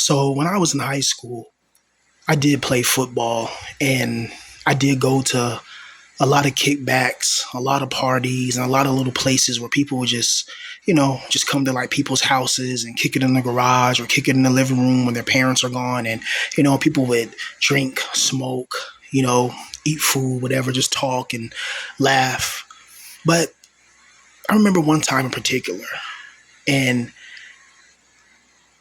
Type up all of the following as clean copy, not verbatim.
So when I was in high school, I did play football and I did go to a lot of kickbacks, a lot of parties, and a lot of little places where people would just come to like people's houses and kick it in the garage or kick it in the living room when their parents are gone. And, people would drink, smoke, eat food, whatever, just talk and laugh. But I remember one time in particular, and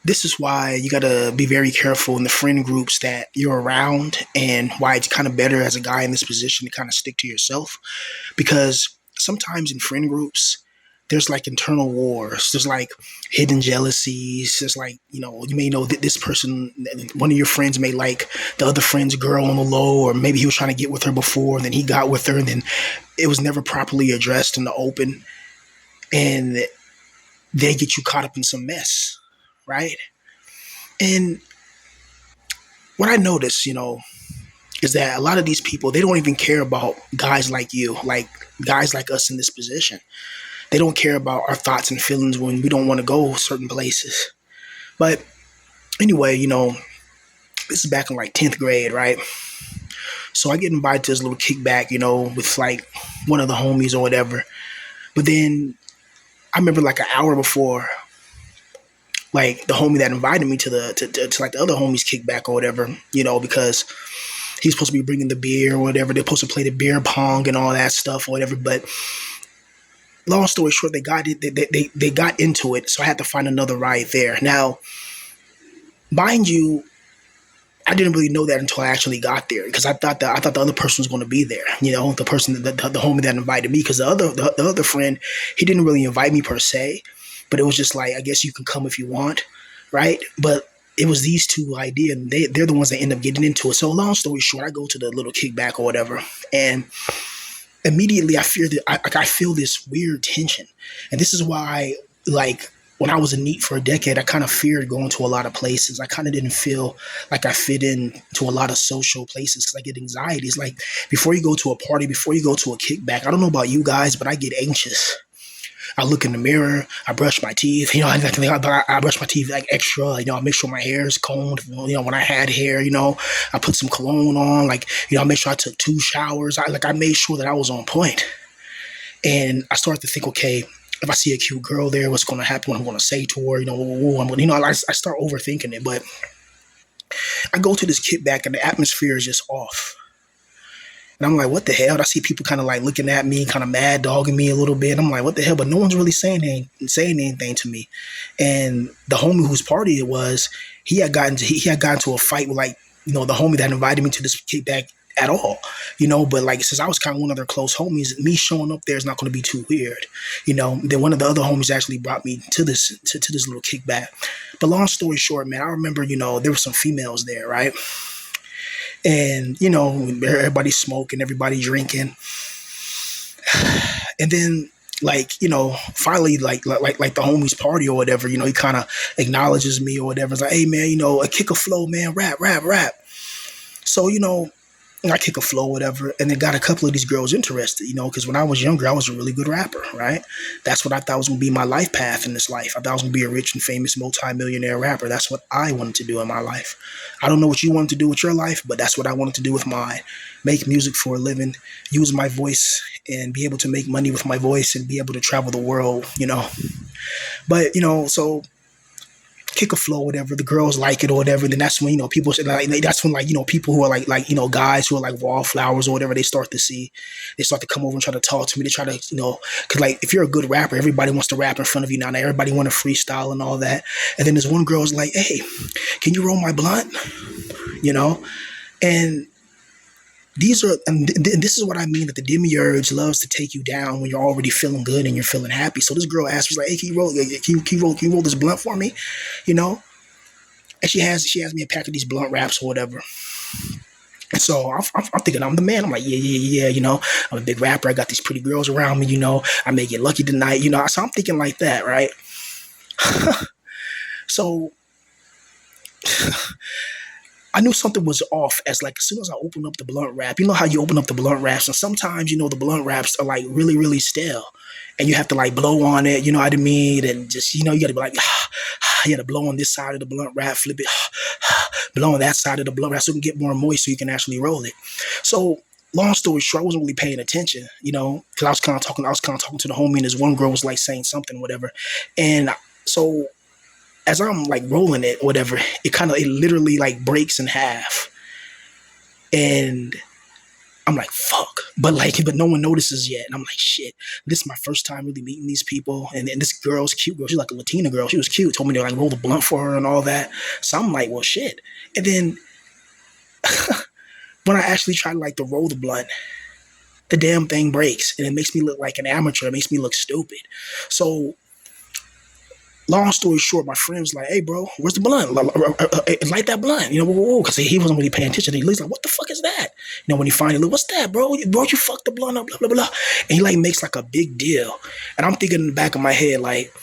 this is why you got to be very careful in the friend groups that you're around, and why it's kind of better as a guy in this position to kind of stick to yourself. Because sometimes in friend groups, there's like internal wars. There's like hidden jealousies. There's like, you may know that this person, one of your friends may like the other friend's girl on the low, or maybe he was trying to get with her before, and then he got with her, and then it was never properly addressed in the open. And they get you caught up in some mess, right? And what I noticed, is that a lot of these people, they don't even care about guys like you, like guys like us in this position. They don't care about our thoughts and feelings when we don't want to go certain places. But anyway, this is back in like 10th grade, right? So I get invited to this little kickback, with like one of the homies or whatever. But then I remember like an hour before, like the homie that invited me to like the other homies kickback or whatever, because he's supposed to be bringing the beer or whatever. They're supposed to play the beer pong and all that stuff or whatever. But long story short, they got it. They got into it, so I had to find another ride there. Now, mind you, I didn't really know that until I actually got there, because I thought the other person was going to be there. The person, the homie that invited me, because the other friend, he didn't really invite me per se, but it was just like, I guess you can come if you want, right? But it was these two ideas, and they're the ones that end up getting into it. So long story short, I go to the little kickback or whatever, and immediately I feel this weird tension. And this is why, like, when I was a NEET for a decade, I kind of feared going to a lot of places. I kind of didn't feel like I fit in to a lot of social places because I get anxiety. It's like before you go to a party, before you go to a kickback, I don't know about you guys, but I get anxious. I look in the mirror, I brush my teeth, I brush my teeth like extra, I make sure my hair is combed, when I had hair, I put some cologne on, I make sure I took 2 showers. I made sure that I was on point. And I started to think, okay, if I see a cute girl there, what's going to happen? What I'm going to say to her, I start overthinking it. But I go to this kickback and the atmosphere is just off. And I'm like, what the hell? I see people kind of like looking at me, kind of mad dogging me a little bit. I'm like, what the hell? But no one's really saying anything to me. And the homie whose party it was, he had gotten to a fight with the homie that invited me to this kickback at all, but like, since I was kind of one of their close homies, me showing up there is not going to be too weird, Then one of the other homies actually brought me to this little kickback. But long story short, man, I remember, there were some females there, right? And, everybody smoking, everybody drinking. And then, finally, like the homie's party or whatever, he kind of acknowledges me or whatever. It's like, hey, man, a kick a flow, man, rap. So, I kick a flow, whatever, and then got a couple of these girls interested, because when I was younger, I was a really good rapper, right? That's what I thought was going to be my life path in this life. I thought I was going to be a rich and famous multi-millionaire rapper. That's what I wanted to do in my life. I don't know what you wanted to do with your life, but that's what I wanted to do with mine. Make music for a living, use my voice, and be able to make money with my voice and be able to travel the world, But, so kick a flow, whatever, the girls like it or whatever, and then that's when, people that's when people who are guys who are like wallflowers or whatever, they start to come over and try to talk to me. They try to, because if you're a good rapper, everybody wants to rap in front of you now. Everybody want to freestyle and all that. And then there's one girl's like, hey, can you roll my blunt? And this is what I mean, that the demiurge loves to take you down when you're already feeling good and you're feeling happy. So this girl asked me, like, hey, can you roll this blunt for me? And she has me a pack of these blunt wraps or whatever. And so I'm thinking I'm the man. I'm like, yeah, I'm a big rapper. I got these pretty girls around me, I may get lucky tonight, So I'm thinking like that, right? So I knew something was off as like as soon as I opened up the blunt wrap. You know how you open up the blunt wraps, and sometimes the blunt wraps are like really really stale, and you have to like blow on it. You know what I mean? And just you got to be like, you got to blow on this side of the blunt wrap, flip it, blow on that side of the blunt wrap so it can get more moist so you can actually roll it. So long story short, I wasn't really paying attention, because I was kind of talking to the homie, and this one girl was like saying something, whatever, and so as I'm like rolling it, or whatever, it literally like breaks in half, and I'm like, fuck. But no one notices yet. And I'm like, shit, this is my first time really meeting these people. And this girl's cute girl. She's like a Latina girl. She was cute. Told me to like roll the blunt for her and all that. So I'm like, well, shit. And then when I actually try to like to roll the blunt, the damn thing breaks and it makes me look like an amateur. It makes me look stupid. So long story short, my friend was like, hey, bro, where's the blunt? Light that blunt, because he wasn't really paying attention. He's like, what the fuck is that? When he finally looked, what's that, bro? Bro, you fucked the blunt up, blah, blah, blah. And he like makes like a big deal. And I'm thinking in the back of my head, like,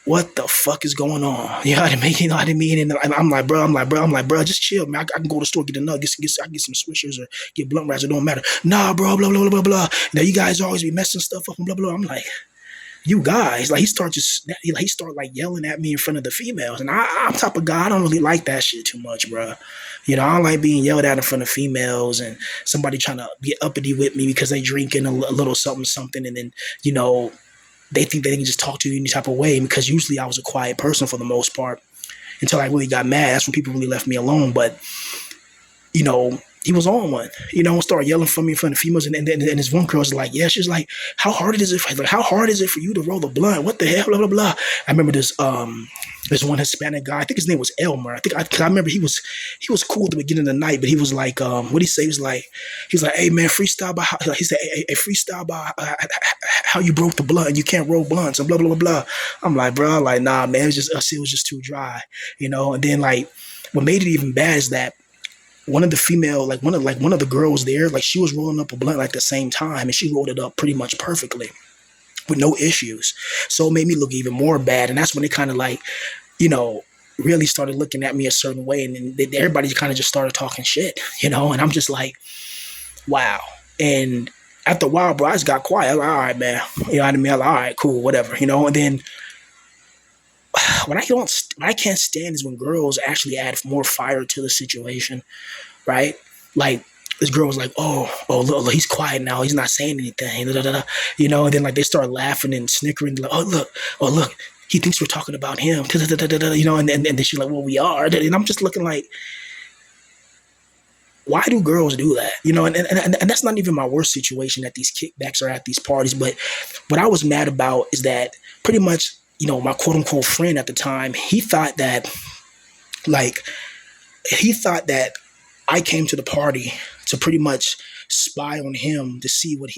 what the fuck is going on? You know what I mean? You know what I mean? And I'm like, bro, just chill, man. I can go to the store, get a nug, I can get some swishers or get blunt wraps. It don't matter. Nah, bro, blah, blah, blah, blah, blah. Now you guys always be messing stuff up and blah, blah. I'm like, you guys, like he start like yelling at me in front of the females, and I'm type of guy, I don't really like that shit too much, bro. I don't like being yelled at in front of females and somebody trying to get uppity with me because they drinking a little something something, and then they think they can just talk to you any type of way. Because usually I was a quiet person for the most part until I really got mad. That's when people really left me alone. But he was on one, started yelling for me in front of females. And this one girl was like, yeah, she's like, how hard is it for you to roll the blunt? What the hell, blah, blah, blah. I remember this one Hispanic guy, I think his name was Elmer. I remember he was cool at the beginning of the night, but he was like, what he say? He was like, hey man, freestyle by, he said, hey, freestyle by how you broke the blunt and you can't roll blunts and blah, blah, blah, blah. I'm like, bro, like, nah, man, it was just too dry, and then like, what made it even bad is that one of the female, one of the girls there, like she was rolling up a blunt like the same time, and she rolled it up pretty much perfectly with no issues. So it made me look even more bad, and that's when they kind of like, really started looking at me a certain way, and then everybody kind of just started talking shit, and I'm just like, wow. And after a while, bro, I just got quiet. I was like, all right, man, you know what I mean? I was like, all right, cool, whatever, and then what I can't stand is when girls actually add more fire to the situation, right? Like this girl was like, look, he's quiet now. He's not saying anything, da, da, da, da. And then like they start laughing and snickering, like, oh look, he thinks we're talking about him, da, da, da, da, da, and then she's like, well, we are, and I'm just looking like, why do girls do that? And that's not even my worst situation at these kickbacks or at these parties. But what I was mad about is that pretty much, my quote unquote friend at the time, he thought that I came to the party to pretty much spy on him to see what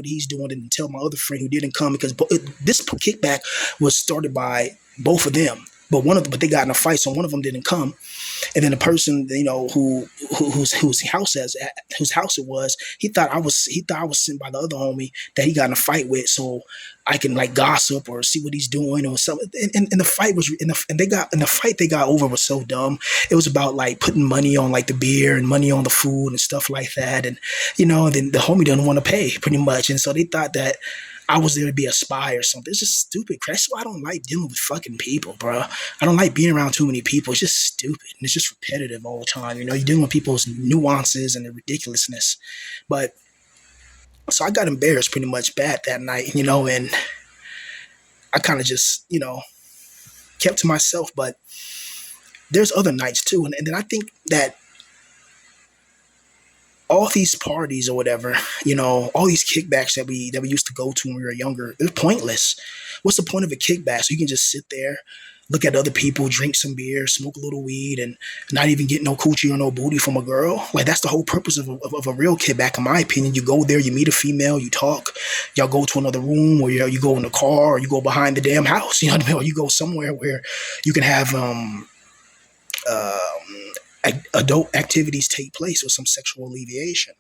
he's doing, and tell my other friend who didn't come, because this kickback was started by both of them. But they got in a fight, so one of them didn't come, and then the person whose house it was, he thought I was sent by the other homie that he got in a fight with, so I can like gossip or see what he's doing or something. And the fight was they got over was so dumb. It was about like putting money on like the beer and money on the food and stuff like that, and then the homie didn't want to pay pretty much, and so they thought that I was there to be a spy or something. It's just stupid. That's why I don't like dealing with fucking people, bro. I don't like being around too many people. It's just stupid. And it's just repetitive all the time. You're dealing with people's nuances and the ridiculousness. But so I got embarrassed pretty much bad that night, and I kind of just, kept to myself. But there's other nights too. And then I think that all these parties or whatever, all these kickbacks that we used to go to when we were younger, they're pointless. What's the point of a kickback? So you can just sit there, look at other people, drink some beer, smoke a little weed, and not even get no coochie or no booty from a girl. Like, that's the whole purpose of a real kickback, in my opinion. You go there, you meet a female, you talk, y'all go to another room, or you go in the car, or you go behind the damn house, you know what I mean? Or you go somewhere where you can have adult activities take place with some sexual alleviation.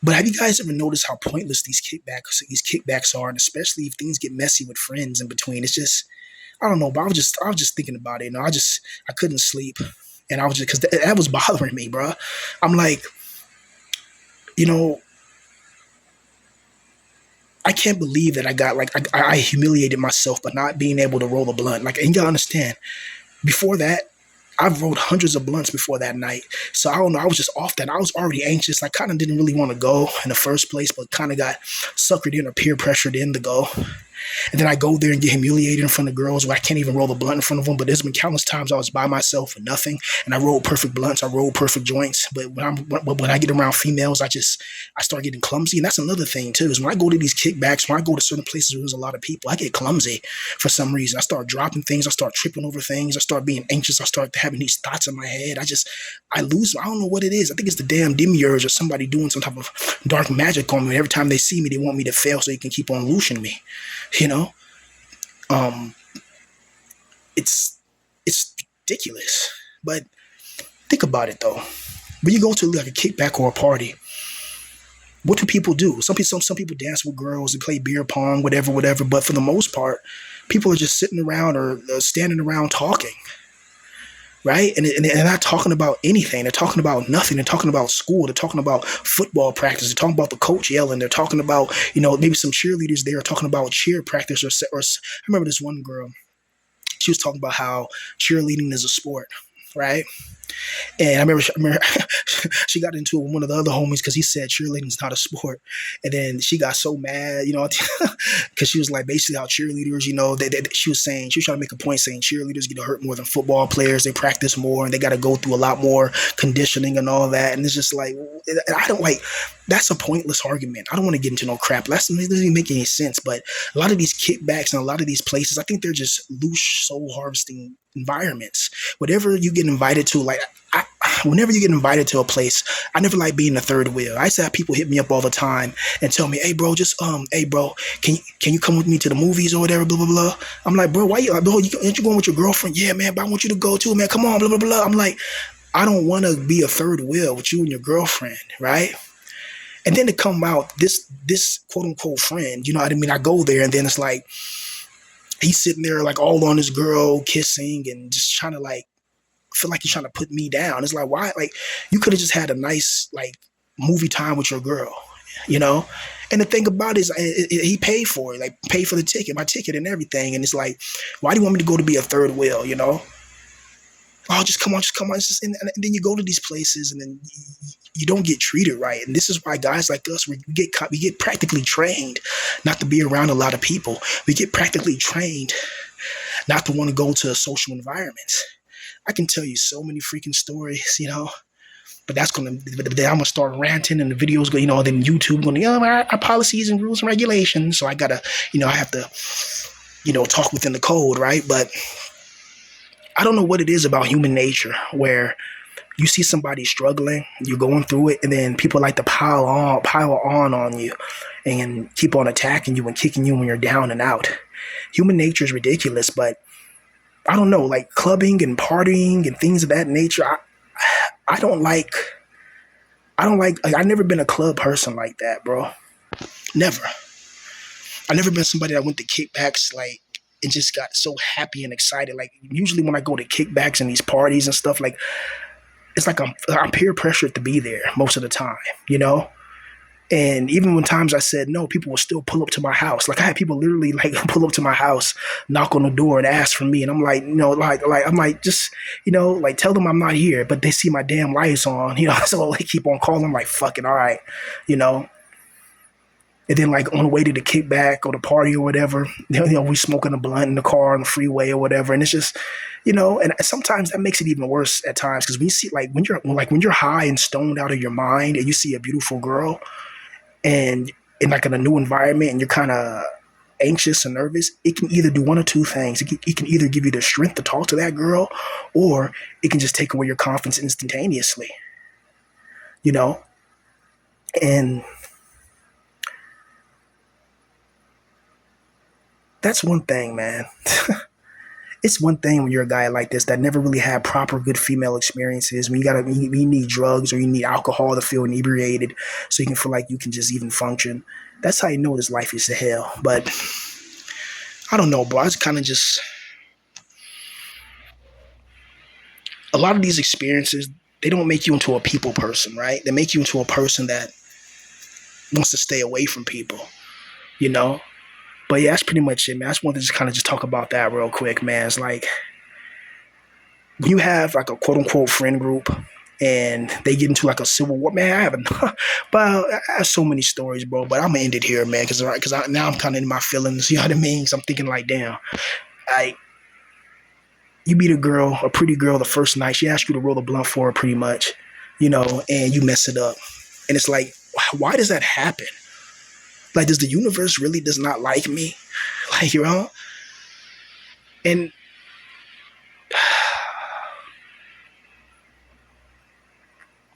But have you guys ever noticed how pointless these kickbacks are, and especially if things get messy with friends in between? It's just, I don't know, but I was just thinking about it. I couldn't sleep, and I was just because that was bothering me, bro. I'm like, you know, I can't believe that I got like I humiliated myself by not being able to roll a blunt. Like, and you gotta understand, before that, I've rolled hundreds of blunts before that night. So I don't know. I was just off that. I was already anxious. I kind of didn't really want to go in the first place, but kind of got suckered in or peer pressured in to go. And then I go there and get humiliated in front of girls where I can't even roll a blunt in front of them. But there's been countless times I was by myself with nothing, and I rolled perfect blunts. I rolled perfect joints. But when I get around females, I start getting clumsy. And that's another thing too. Is when I go to these kickbacks, when I go to certain places where there's a lot of people, I get clumsy for some reason. I start dropping things. I start tripping over things. I start being anxious. I start having these thoughts in my head. I lose. I don't know what it is. I think it's the damn demiurge or somebody doing some type of dark magic on me. Every time they see me, they want me to fail so they can keep on looshing me. You know, um, it's it's ridiculous. But think about it though. When you go to like a kickback or a party, what do people do? Some people dance with girls and play beer pong, whatever, whatever. But for the most part, people are just sitting around or standing around talking, right? And they're not talking about anything. They're talking about nothing. They're talking about school. They're talking about football practice. They're talking about the coach yelling. They're talking about, maybe some cheerleaders there are talking about cheer practice. Or I remember this one girl. She was talking about how cheerleading is a sport, right? And I remember she got into it with one of the other homies because he said cheerleading is not a sport. And then she got so mad, because she was like basically how cheerleaders, she was trying to make a point saying cheerleaders get hurt more than football players. They practice more and they got to go through a lot more conditioning and all that. And it's just like, I don't like, that's a pointless argument. I don't want to get into no crap. It doesn't even make any sense. But a lot of these kickbacks and a lot of these places, I think they're just loose soul harvesting environments. Whatever you get invited to, like whenever you get invited to a place, I never like being the third wheel. I used to have people hit me up all the time and tell me, hey bro, can you come with me to the movies or whatever, blah blah blah. I'm like, bro, why you like, bro, aren't you going with your girlfriend? Yeah, man, but I want you to go too, man. Come on, blah blah blah. I'm like, I don't want to be a third wheel with you and your girlfriend, right? And then to come out, this quote unquote friend, you know what I mean? I go there and then it's like he's sitting there like all on his girl, kissing and just trying to like feel like he's trying to put me down. It's like, why? Like, you could have just had a nice like movie time with your girl, you know? And the thing about it is he paid for it, like paid for the ticket, my ticket and everything. And it's like, why do you want me to go to be a third wheel, you know? Oh, just come on, just come on. It's just, and then you go to these places and then you don't get treated right. And this is why guys like us, we get practically trained not to be around a lot of people. We get practically trained not to want to go to social environments. I can tell you so many freaking stories, but then I'm gonna start ranting and the videos go, then YouTube going, our policies and rules and regulations. So I gotta, I have to, talk within the code, right? But I don't know what it is about human nature where you see somebody struggling, you're going through it, and then people like to pile on you and keep on attacking you and kicking you when you're down and out. Human nature is ridiculous, but I don't know, like clubbing and partying and things of that nature. I don't like. I've never been a club person like that, bro. Never. I've never been somebody that went to kickbacks like and just got so happy and excited. Like usually when I go to kickbacks and these parties and stuff, like it's like I'm peer pressured to be there most of the time, And even when times I said no, people will still pull up to my house. Like I had people literally like pull up to my house, knock on the door and ask for me. And I'm like, I'm like, just, like tell them I'm not here, but they see my damn lights on, so they keep on calling. I'm like, fucking all right, you know. And then like on the way to the kickback or the party or whatever, we smoking a blunt in the car on the freeway or whatever. And it's just, and sometimes that makes it even worse at times. Cause when you see when you're high and stoned out of your mind and you see a beautiful girl and in a new environment and you're kind of anxious and nervous, it can either do one or two things. It can either give you the strength to talk to that girl or it can just take away your confidence instantaneously, and that's one thing, man. It's one thing when you're a guy like this that never really had proper good female experiences. When you need drugs or you need alcohol to feel inebriated so you can feel like you can just even function. That's how you know this life is to hell. But I don't know, bro. I was kind of just a lot of these experiences, they don't make you into a people person, right? They make you into a person that wants to stay away from people, you know? But yeah, that's pretty much it, man. I just wanted to just kind of just talk about that real quick, man. It's like when you have like a quote unquote friend group and they get into like a civil war, man, I haven't, but I have so many stories, bro. But I'm gonna end it here, man, because now I'm kind of in my feelings. You know what I mean? So I'm thinking like, damn, I you meet a girl, a pretty girl, the first night. She asks you to roll the blunt for her, pretty much, and you mess it up, and it's like, why does that happen? Like, does the universe really does not like me? Like, and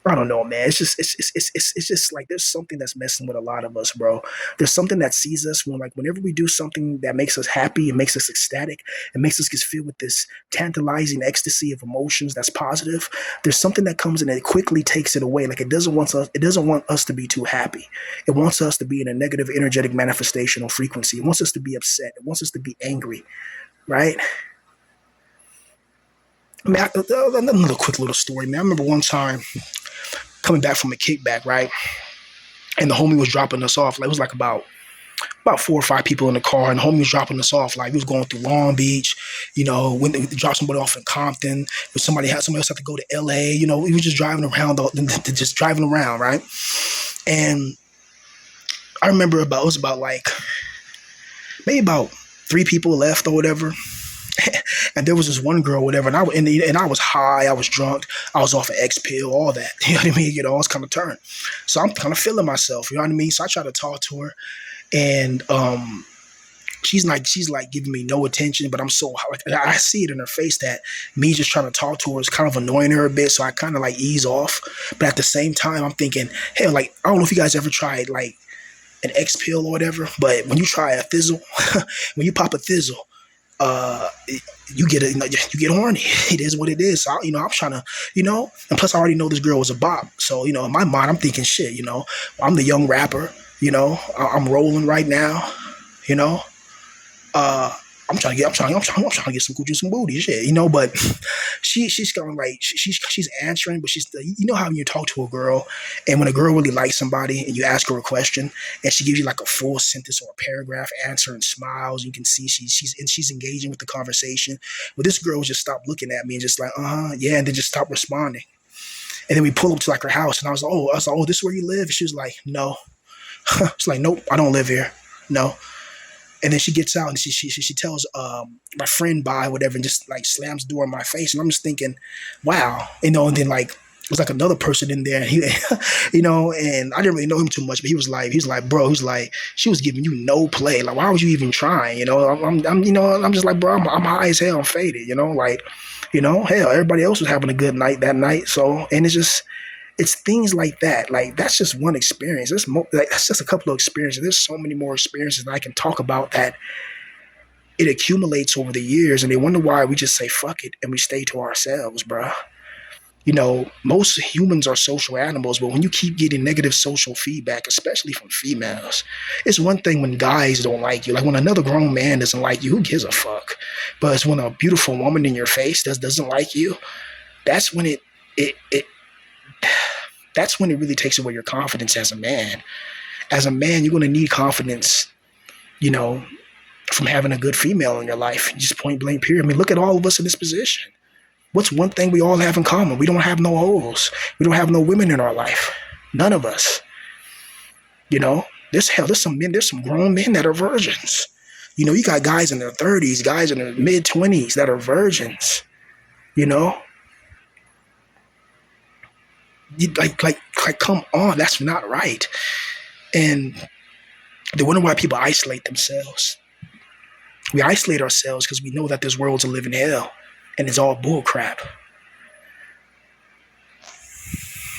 I don't know, man. It's just like there's something that's messing with a lot of us, bro. There's something that sees us whenever we do something that makes us happy, it makes us ecstatic, it makes us get filled with this tantalizing ecstasy of emotions that's positive. There's something that comes in and it quickly takes it away. Like it doesn't want us to be too happy. It wants us to be in a negative energetic manifestational frequency. It wants us to be upset. It wants us to be angry, right? I mean, another quick little story, man. I remember one time coming back from a kickback, right? And the homie was dropping us off. Like it was like about 4 or 5 people in the car, and the homie was dropping us off. Like we was going through Long Beach, when they dropped somebody off in Compton, but somebody else had to go to LA. We were just driving around, just driving around, right? And I remember it was about like maybe about 3 people left or whatever. And there was this one girl, whatever, and I was high, I was drunk, I was off an X pill, all that. You know what I mean? I was kind of turned, so I'm kind of feeling myself. You know what I mean? So I try to talk to her, and she's like giving me no attention, but I'm so like I see it in her face that me just trying to talk to her is kind of annoying her a bit. So I kind of like ease off, but at the same time I'm thinking, hey, like I don't know if you guys ever tried like an X pill or whatever, but when you try a thizzle, when you pop a thizzle, uh, you get it, you get horny. It is what it is. So, I'm trying to, and plus I already know this girl was a bop. So, in my mind, I'm thinking shit, I'm the young rapper, I'm rolling right now, you know, uh, I'm trying to get some coochie, some booty, shit, but she's kind of like, she's answering, but she's, how when you talk to a girl and when a girl really likes somebody and you ask her a question and she gives you like a full sentence or a paragraph answer and smiles, you can see she's engaging with the conversation. But this girl just stopped looking at me and just like, yeah, and then just stopped responding. And then we pull up to like her house and I was like, oh, this is where you live? And she was like, no. It's like, nope, I don't live here. No. And then she gets out and she tells my friend bye, whatever, and just like slams the door in my face. And I'm just thinking, wow, and then like was like another person in there, and he, and I didn't really know him too much, but he's like, bro, he's like, she was giving you no play. Like, why was you even trying? I'm just like, bro, I'm high as hell, I'm faded, like, hell, everybody else was having a good night that night. So, and it's things like that. Like that's just one experience. That's just a couple of experiences. There's so many more experiences that I can talk about that it accumulates over the years, and they wonder why we just say fuck it and we stay to ourselves, bro. Most humans are social animals, but when you keep getting negative social feedback, especially from females, it's one thing when guys don't like you. Like when another grown man doesn't like you, who gives a fuck? But it's when a beautiful woman in your face doesn't like you. That's when it that's when it really takes away your confidence as a man. As a man, you're going to need confidence, you know, from having a good female in your life. Just point blank, period. I mean, look at all of us in this position. What's one thing we all have in common? We don't have no hoes. We don't have no women in our life. None of us. There's some men, there's some grown men that are virgins. You got guys in their 30s, guys in their mid 20s that are virgins. You know, like, come on, that's not right. And they wonder why people isolate themselves. We isolate ourselves because we know that this world's a living hell, and it's all bull crap.